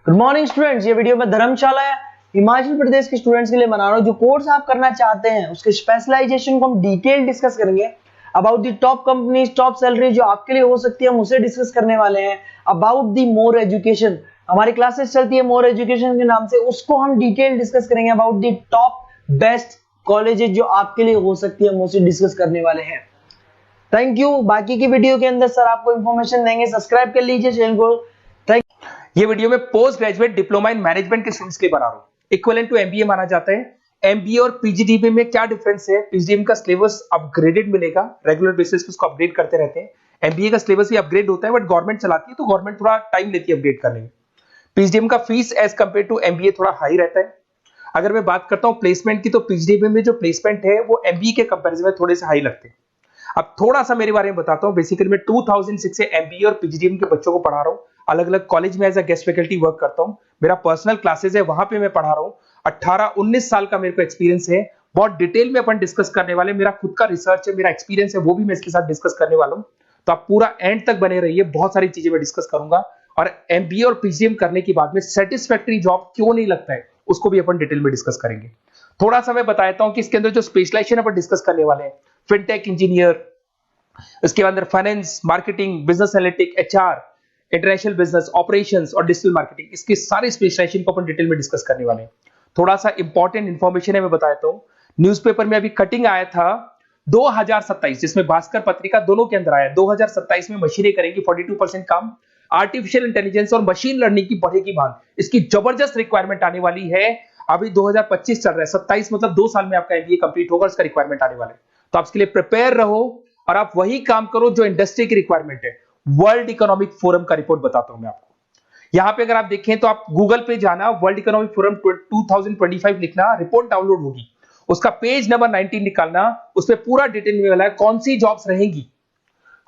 Good morning students, ये video में धर्मशाला है हिमाचल प्रदेश के स्टूडेंट्स के लिए बना रहा हूँ। जो कोर्स आप करना चाहते हैं उसके स्पेशलाइजेशन को हम डिटेल डिस्कस करेंगे। About the top companies, top salary जो आपके लिए हो सकती है, हम उसे डिस्कस करने वाले हैं। अबाउट द मोर एजुकेशन, हमारी क्लासेस चलती है मोर एजुकेशन के नाम से, उसको हम डिटेल डिस्कस करेंगे। About the top best colleges जो आपके लिए हो सकती है, हम उसे डिस्कस करने वाले हैं। Thank you. बाकी की वीडियो के अंदर सर आपको इंफॉर्मेशन देंगे, सब्सक्राइब कर लीजिए चैनल को। ये वीडियो में post graduate diploma in management के स्टूडेंट्स के लिए बना रहा हूं। इक्विवेलेंट टू एमबीए माना जाता है। एमबीए और पीजीडीबी में क्या डिफरेंस है? पीजीडीबी का सिलेबस अपग्रेडेड मिलेगा, रेगुलर बेसिस पे उसको अपडेट करते रहते हैं। एमबीए का सिलेबस भी अपग्रेड होता है, बट गवर्नमेंट चलाती है तो गवर्नमेंट थोड़ा टाइम लेती है अपडेट करने में। पीजीडीबी का fees as compared to MBA थोड़ा हाई रहता है। अगर मैं बात करता हूं प्लेसमेंट की, तो पीजीडीबी में जो प्लेसमेंट है वो एमबीए के कंपेरिजन में थोड़े से हाई लगते हैं। अब थोड़ा सा मेरे बारे में बताता हूं। बेसिकली मैं 2006 से एमबीए और पीजीडीएम के बच्चों को पढ़ा रहा हूं। अलग अलग कॉलेज में as a guest faculty work करता हूं। मेरा पर्सनल क्लासेस है, वहां पे मैं पढ़ा रहा हूं। 18-19 साल का मेरे को एक्सपीरियंस है। बहुत डिटेल में अपन डिस्कस करने वाले। मेरा खुद का रिसर्च है, मेरा एक्सपीरियंस है, वो भी मैं इसके साथ डिस्कस करने वाला हूं। तो आप पूरा एंड तक बने रहिए, बहुत सारी चीजें मैं डिस्कस करूंगा। और एमबीए और पीजीडीएम करने के बाद में सेटिस्फैक्टरी जॉब क्यों नहीं लगता है, उसको भी अपन डिटेल में डिस्कस करेंगे। थोड़ा सा मैं बताता हूं कि इसके अंदर जो स्पेशलाइजेशन अपन डिस्कस करने वाले हैं, फिनटेक इंजीनियर, इसके अंदर finance, marketing, business analytic, HR, international business, operations और डिजिटल मार्केटिंग, इसके सारे स्पेशलाइजेशन को अपन डिटेल में डिस्कस करने वाले हैं। थोड़ा सा इंपॉर्टेंट इंफॉर्मेशन है, मैं बताता हूं। न्यूज़पेपर में अभी कटिंग आया था 2027, जिसमें भास्कर पत्रिका दोनों के अंदर आया। 2027 में मशीनें करेंगी 42% काम। आर्टिफिशियल इंटेलिजेंस और मशीन लर्निंग की बढ़ेगी मांग, इसकी जबरदस्त रिक्वायरमेंट आने वाली है। अभी 2025 चल रहा है, 27 मतलब 2 साल में आपका एमबीए कंप्लीट होगा, उसका रिक्वायरमेंट आने वाला है। तो आप इसके लिए प्रिपेयर रहो और आप वही काम करो जो इंडस्ट्री की रिक्वायरमेंट है। वर्ल्ड इकोनॉमिक फोरम का रिपोर्ट बताता हूं मैं आपको। यहां पे अगर आप देखें तो आप गूगल पे जाना, वर्ल्ड इकोनॉमिक फोरम 2025 लिखना, रिपोर्ट डाउनलोड होगी। उसका पेज नंबर 19 निकालना, उसमें पूरा डिटेल में वाला है कौन सी जॉब्स रहेंगी,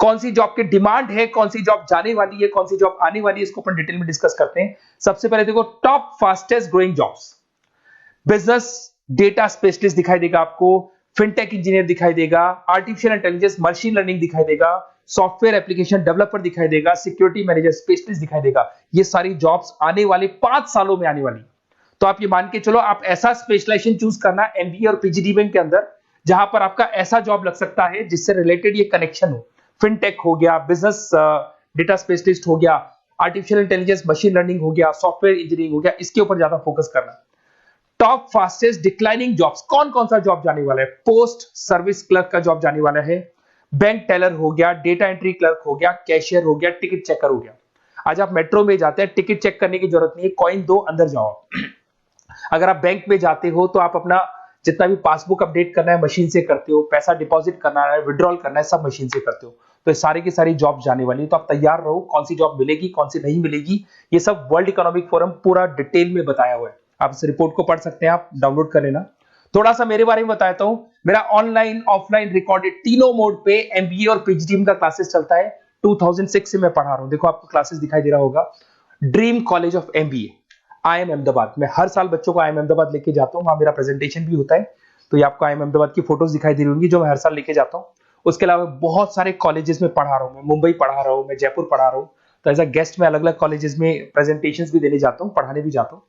कौन सी जॉब की डिमांड है, कौन सी जॉब जाने वाली है, कौन सी जॉब आने वाली है। इसको अपन डिटेल में डिस्कस करते हैं। सबसे पहले देखो, top fastest growing jobs. Business data specialist दिखाई देगा आपको, फिनटेक इंजीनियर दिखाई देगा, आर्टिफिशियल इंटेलिजेंस मशीन लर्निंग दिखाई देगा, सॉफ्टवेयर एप्लीकेशन डेवलपर दिखाई देगा, सिक्योरिटी मैनेजर स्पेशलिस्ट दिखाई देगा। ये सारी जॉब्स आने वाले 5 सालों में आने वाली। तो आप ये मान के चलो, आप ऐसा स्पेशलाइजेशन चूज करना एमबीए और पीजीडीएम के अंदर, जहां पर आपका ऐसा जॉब लग सकता है जिससे रिलेटेड ये कनेक्शन हो। फिनटेक हो गया, बिजनेस डेटा स्पेशलिस्ट हो गया, आर्टिफिशियल इंटेलिजेंस मशीन लर्निंग हो गया, सॉफ्टवेयर इंजीनियरिंग हो गया, इसके ऊपर ज्यादा फोकस करना। टॉप फास्टेस्ट डिक्लाइनिंग जॉब्स, कौन कौन सा जॉब जाने वाला है? पोस्ट सर्विस क्लर्क का जॉब जाने वाला है, बैंक टेलर हो गया, डेटा एंट्री क्लर्क हो गया, कैशियर हो गया, टिकट चेकर हो गया। आज आप मेट्रो में जाते हैं, टिकट चेक करने की जरूरत नहीं है, कॉइन दो अंदर जाओ। अगर आप बैंक में जाते हो तो आप अपना जितना भी पासबुक अपडेट करना है मशीन से करते हो, पैसा डिपॉजिट करना है, विड्रॉल करना है, सब मशीन से करते हो। तो सारी की सारी जॉब जाने वाली है। तो आप तैयार रहो, कौन सी जॉब मिलेगी, कौन सी नहीं मिलेगी, ये सब वर्ल्ड इकोनॉमिक फोरम पूरा डिटेल में बताया हुआ है। आप इस रिपोर्ट को पढ़ सकते हैं, आप डाउनलोड कर लेना। थोड़ा सा मेरे बारे में बताता हूं। मेरा ऑनलाइन, ऑफलाइन, रिकॉर्डेड तीनों मोड पे एमबीए और पीजीडीएम का क्लासेस चलता है। 2006 से मैं पढ़ा रहा हूं। देखो आपको क्लासेस दिखाई दे रहा होगा, dream college of MBA, IIM Ahmedabad. मैं हर साल बच्चों को आईएम अहमदाबाद लेके जाता हूं, वहां मेरा प्रेजेंटेशन भी होता है। तो ये आपको आईएम अहमदाबाद की फोटोज दिखाई दे रही होंगी, जो मैं हर साल लेके जाता हूं। उसके अलावा बहुत सारे कॉलेजेस में पढ़ा रहा हूं। मैं मुंबई पढ़ा रहा हूं, मैं जयपुर पढ़ा रहा हूं। तो एज अ गेस्ट मैं अलग अलग कॉलेजेस में प्रेजेंटेशंस भी देने जाता हूं, पढ़ाने भी जाता हूं।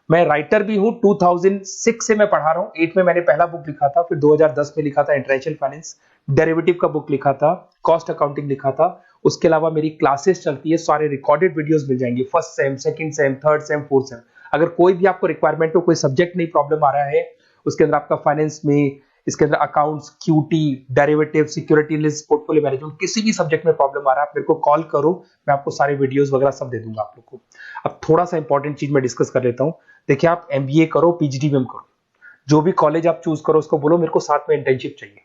मैं राइटर भी हूं। 2006 से मैं पढ़ा रहा हूं। 8 में मैंने पहला बुक लिखा था, फिर 2010 में लिखा था इंटरनेशनल फाइनेंस, डेरिवेटिव का बुक लिखा था, कॉस्ट अकाउंटिंग लिखा था। उसके अलावा मेरी क्लासेस चलती है, सारे रिकॉर्डेड वीडियोस मिल जाएंगे, first sem, second same, third same, fourth same. अगर कोई भी आपको रिक्वायरमेंट हो, कोई सब्जेक्ट नहीं प्रॉब्लम आ रहा है, उसके अंदर आपका फाइनेंस में, इसके अंदर accounts, QT, derivative, security list, portfolio management, किसी भी सब्जेक्ट में प्रॉब्लम आ रहा है, आप मेरे को कॉल करो, मैं आपको सारे वीडियोस वगैरह सब दे दूंगा आप लोग को। अब थोड़ा सा इंपॉर्टेंट चीज मैं डिस्कस कर लेता हूं। देखिए, आप एमबीए करो, पीजीडीएम करो, जो भी कॉलेज आप चूज करो, उसको बोलो मेरे को साथ में इंटर्नशिप चाहिए।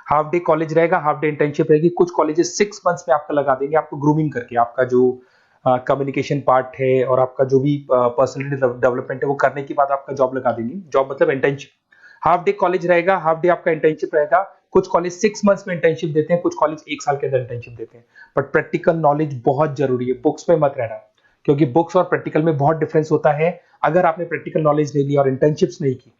हाफ डे कॉलेज रहेगा, हाफ डे इंटर्नशिप रहेगी। कुछ कॉलेजेस 6 मंथ्स में आपका लगा देंगे, आपको ग्रूमिंग करके, आपका जो कम्युनिकेशन पार्ट है और आपका जो भी पर्सनैलिटी डेवलपमेंट है वो करने के बाद आपका जॉब लगा देंगे। जॉब मतलब इंटर्नशिप। हाफ डे कॉलेज रहेगा, हाफ डे आपका इंटर्नशिप रहेगा। कुछ कॉलेज 6 मंथ्स में इंटर्नशिप देते हैं, कुछ कॉलेज 1 साल के अंदर इंटर्नशिप देते हैं। बट प्रैक्टिकल नॉलेज बहुत जरूरी है, बुक्स में मत रहना, क्योंकि बुक्स और प्रैक्टिकल में बहुत डिफरेंस होता है। अगर आपने प्रैक्टिकल नॉलेज नहीं ली और इंटर्नशिप्स नहीं की,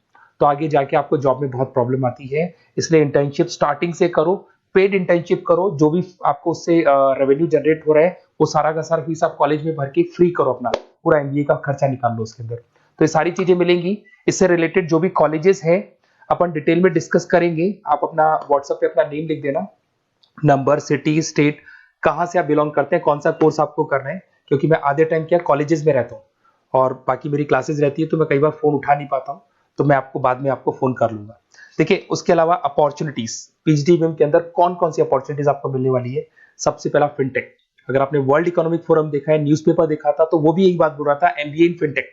तो आगे जाके आपको जॉब में बहुत प्रॉब्लम आती है। इसलिए इंटर्नशिप स्टार्टिंग से करो, पेड इंटर्नशिप करो, जो भी आपको उससे रेवेन्यू जनरेट हो रहा है वो सारा का सारा फीस आप कॉलेज में भर के फ्री करो, अपना पूरा एमबीए का खर्चा निकाल लो उसके अंदर। तो ये सारी चीजें मिलेंगी। इससे रिलेटेड जो भी कॉलेजेस हैं अपन डिटेल में डिस्कस करेंगे। आप अपना व्हाट्सएप पे अपना नेम लिख देना, नंबर, सिटी, स्टेट, कहाँ से आप बिलोंग करते हैं, कौन सा कोर्स आपको करना है, क्योंकि मैं आधे टाइम क्या कॉलेजेस में रहता हूँ और बाकी मेरी क्लासेस रहती है, तो मैं कई बार फोन उठा नहीं पाता हूँ, तो मैं आपको बाद में आपको फोन कर लूंगा। देखिए उसके अलावा अपॉर्चुनिटीज पीजीडीबीएम के अंदर कौन कौन सी अपॉर्चुनिटीज आपको मिलने वाली है। सबसे पहला फिनटेक। अगर आपने वर्ल्ड इकोनॉमिक फोरम देखा है, न्यूज़पेपर देखा था, तो वो भी यही बात बोल रहा था, एमबीए इन फिनटेक।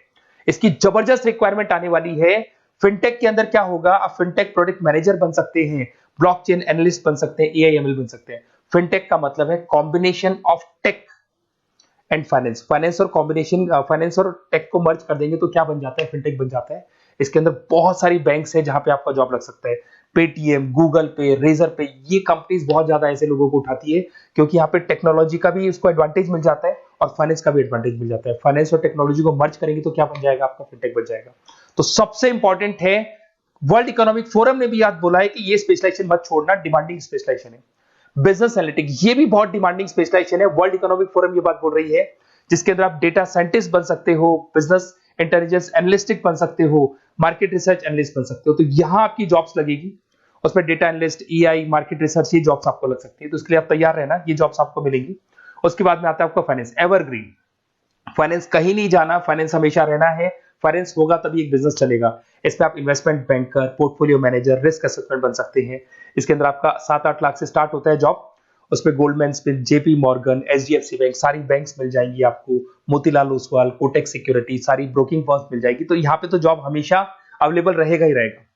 इसकी जबरदस्त रिक्वायरमेंट आने वाली है। फिनटेक के अंदर क्या होगा, आप फिनटेक प्रोडक्ट मैनेजर बन सकते हैं, ब्लॉकचेन एनालिस्ट बन सकते हैं, एआईएमएल बन सकते हैं। फिनटेक का मतलब है combination of tech and finance. Finance और कॉम्बिनेशन, फाइनेंस और टेक को मर्ज कर देंगे तो क्या बन जाता है, फिनटेक बन जाता है। इसके अंदर बहुत सारी बैंक्स है जहां पे आपका जॉब लग सकता है। पेटीएम, गूगल पे, रेजर पे, ये कंपनीज बहुत ज्यादा ऐसे लोगों को उठाती है क्योंकि यहाँ पे टेक्नोलॉजी का भी इसको एडवांटेज मिल जाता है और फाइनेंस का भी एडवांटेज मिल जाता है। फाइनेंस और टेक्नोलॉजी को मर्ज करेंगे तो क्या बन जाएगा, आपका फिनटेक बन जाएगा। तो सबसे इंपॉर्टेंट है, वर्ल्ड इकोनॉमिक फोरम ने भी याद बोला है कि ये स्पेशलाइजेशन मत छोड़ना, डिमांडिंग स्पेशलाइजेशन है। बिजनेस एनालिटिक्स ये भी बहुत डिमांडिंग स्पेशलाइजेशन है। वर्ल्ड इकोनॉमिक फोरम ये बात बोल रही है, जिसके अंदर आप डेटा साइंटिस्ट बन सकते हो, बिजनेस इंटेलिजेंस एनालिस्टिक बन सकते हो, मार्केट रिसर्च एनालिस्ट बन सकते हो। तो यहां आपकी जॉब्स लगेगी, उसमें data analyst, EI, market research, ये जॉब्स आपको लग सकती है। तो इसके लिए आप तैयार रहना, ये जॉब्स आपको मिलेंगी। उसके बाद में आता है आपका फाइनेंस, एवरग्रीन। फाइनेंस कहीं नहीं जाना, फाइनेंस हमेशा रहना है। फाइनेंस होगा तभी एक बिजनेस चलेगा। इसमें आप investment banker, portfolio manager, risk assessment बन सकते हैं। इसके अंदर आपका 7-8 लाख से स्टार्ट होता है जॉब। उसमें Goldman Smith, JP Morgan, HDFC bank, सारी बैंक्स मिल जाएंगी आपको, मोतीलाल ओसवाल, कोटक सिक्योरिटी, सारी ब्रोकिंग फर्म्स मिल जाएगी। तो यहाँ पे तो जॉब हमेशा अवेलेबल रहेगा ही रहेगा।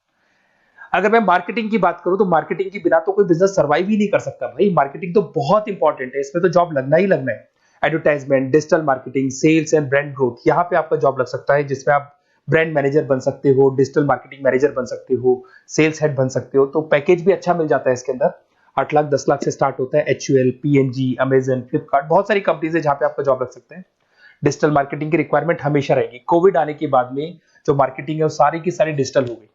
अगर मैं मार्केटिंग की बात करूं तो मार्केटिंग के बिना तो कोई बिजनेस सर्वाइव ही नहीं कर सकता भाई। मार्केटिंग तो बहुत इंपॉर्टेंट है, इसमें तो जॉब लगना ही लगना है। Advertisement, digital marketing, sales and brand growth, यहाँ पे आपका जॉब लग सकता है, जिसमें आप ब्रांड मैनेजर बन सकते हो, डिजिटल मार्केटिंग मैनेजर बन सकते हो, सेल्स हेड बन सकते हो। तो पैकेज भी अच्छा मिल जाता है इसके अंदर, 8 लाख 10 लाख से स्टार्ट होता है। एचयूएल, पीएनजी, अमेजन, फ्लिपकार्ट, बहुत सारी कंपनीज है जहां पे आपका जॉब लग सकता है। डिजिटल मार्केटिंग की रिक्वायरमेंट हमेशा रहेगी। कोविड आने के बाद में जो मार्केटिंग है वो सारी की सारी डिजिटल हो गई।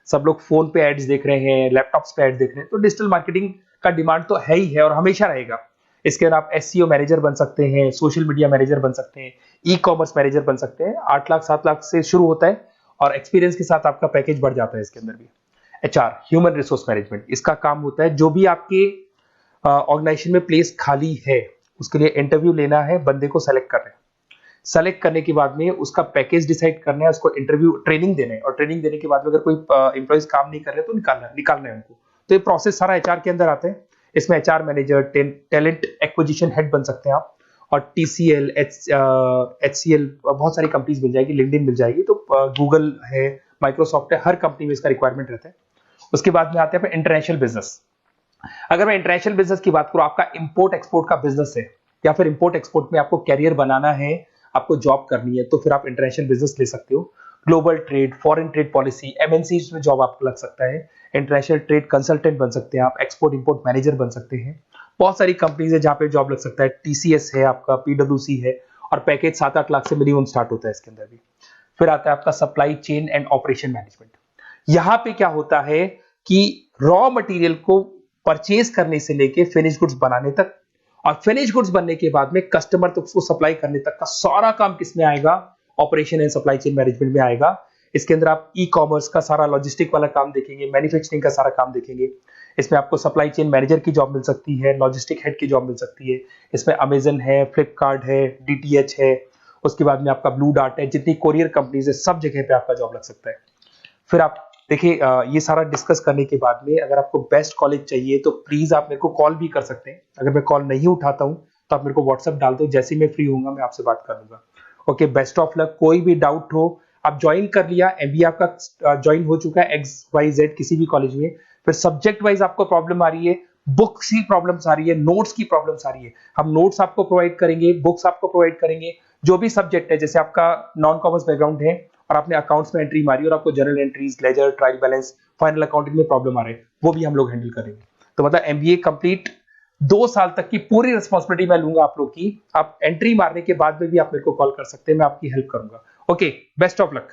सब लोग फोन पे एड्स देख रहे हैं, लैपटॉप्स पे एड्स देख रहे हैं, तो डिजिटल मार्केटिंग का डिमांड तो है ही है और हमेशा रहेगा। इसके अंदर आप एसईओ मैनेजर बन सकते हैं, सोशल मीडिया मैनेजर बन सकते हैं, ई कॉमर्स मैनेजर बन सकते हैं। 8 लाख 7 लाख से शुरू होता है और एक्सपीरियंस के साथ आपका पैकेज बढ़ जाता है इसके अंदर भी। एचआर, ह्यूमन रिसोर्स मैनेजमेंट, इसका काम होता है जो भी आपके ऑर्गेनाइजेशन में प्लेस खाली है उसके लिए इंटरव्यू लेना है, बंदे को सेलेक्ट करना है। सेलेक्ट करने के बाद में उसका पैकेज डिसाइड करना है, उसको इंटरव्यू ट्रेनिंग देना है और ट्रेनिंग देने के बाद में अगर कोई एम्प्लॉइज काम नहीं कर रहे तो निकालना है उनको। तो ये प्रोसेस सारा एचआर के अंदर आता है। इसमें HR manager, talent acquisition head बन सकते हैं आप, और टीसीएल, एचसीएल, बहुत सारी कंपनीज मिल जाएगी, लिंक्डइन मिल जाएगी, तो गूगल है, माइक्रोसॉफ्ट है, हर कंपनी में इसका रिक्वायरमेंट रहता है। उसके बाद में आते हैं इंटरनेशनल बिजनेस। अगर मैं इंटरनेशनल बिजनेस की बात करूं, आपका इंपोर्ट एक्सपोर्ट का बिजनेस है या फिर इंपोर्ट एक्सपोर्ट में आपको कैरियर बनाना है, आपको जॉब करनी है, तो फिर आप इंटरनेशनल बिजनेस ले सकते हो। Global trade, foreign trade policy, MNC में जॉब आपको लग सकता है। इंटरनेशनल ट्रेड कंसल्टेंट बन सकते हैं आप, एक्सपोर्ट इंपोर्ट मैनेजर बन सकते हैं। बहुत सारी कंपनीज है जहां पे जॉब लग सकता है। टीसीएस है आपका, पीडब्ल्यूसी है, और पैकेज 7-8 लाख से मिनिमम स्टार्ट होता है इसके अंदर भी। फिर आता है आपका supply chain and operation management. यहां पे क्या होता है कि रॉ मटेरियल को परचेज करने से लेके फिनिश गुड्स बनाने तक, और फिनिश गुड्स बनने के बाद में कस्टमर तक उसको सप्लाई करने तक का सारा काम किसमें आएगा, operation and supply chain management में आएगा। इसके अंदर आप ई कॉमर्स का सारा लॉजिस्टिक वाला काम देखेंगे, मैन्युफैक्चरिंग का सारा काम देखेंगे। इसमें आपको सप्लाई चेन मैनेजर की जॉब मिल सकती है, लॉजिस्टिक हेड की जॉब मिल सकती है। इसमें अमेजन है, फ्लिपकार्ट है, डीटीएच है, उसके बाद में आपका ब्लू डार्ट है, जितनी कोरियर कंपनीज है सब जगह पे आपका जॉब लग सकता है। फिर आप देखिए, ये सारा डिस्कस करने के बाद में अगर आपको बेस्ट कॉलेज चाहिए तो प्लीज आप मेरे को कॉल भी कर सकते हैं। अगर मैं कॉल नहीं उठाता हूं तो आप मेरे को व्हाट्सएप डाल दो, जैसे ही मैं फ्री होऊंगा मैं आपसे बात कर लूंगा। Okay, best of luck. कोई भी डाउट हो, आप ज्वाइन कर लिया, एमबीए आपका ज्वाइन हो चुका है XYZ किसी भी कॉलेज में, फिर सब्जेक्ट वाइज आपको प्रॉब्लम आ रही है, बुक्स की प्रॉब्लम्स आ रही है, नोट्स की प्रॉब्लम्स आ रही है, हम नोट्स आपको प्रोवाइड करेंगे, बुक्स आपको प्रोवाइड करेंगे। जो भी सब्जेक्ट है, जैसे आपका नॉन कॉमर्स बैकग्राउंड है और आपने अकाउंट्स में एंट्री मारी और आपको general entries, ledger, trial balance, final accounting में प्रॉब्लम आ रहे हैं, वो भी हम लोग हैंडल करेंगे। तो मतलब एमबीए कंप्लीट 2 साल तक की पूरी रिस्पॉन्सिबिलिटी मैं लूंगा आप लोग की। आप एंट्री मारने के बाद में भी आप मेरे को कॉल कर सकते हैं, मैं आपकी हेल्प करूंगा। Okay, best of luck.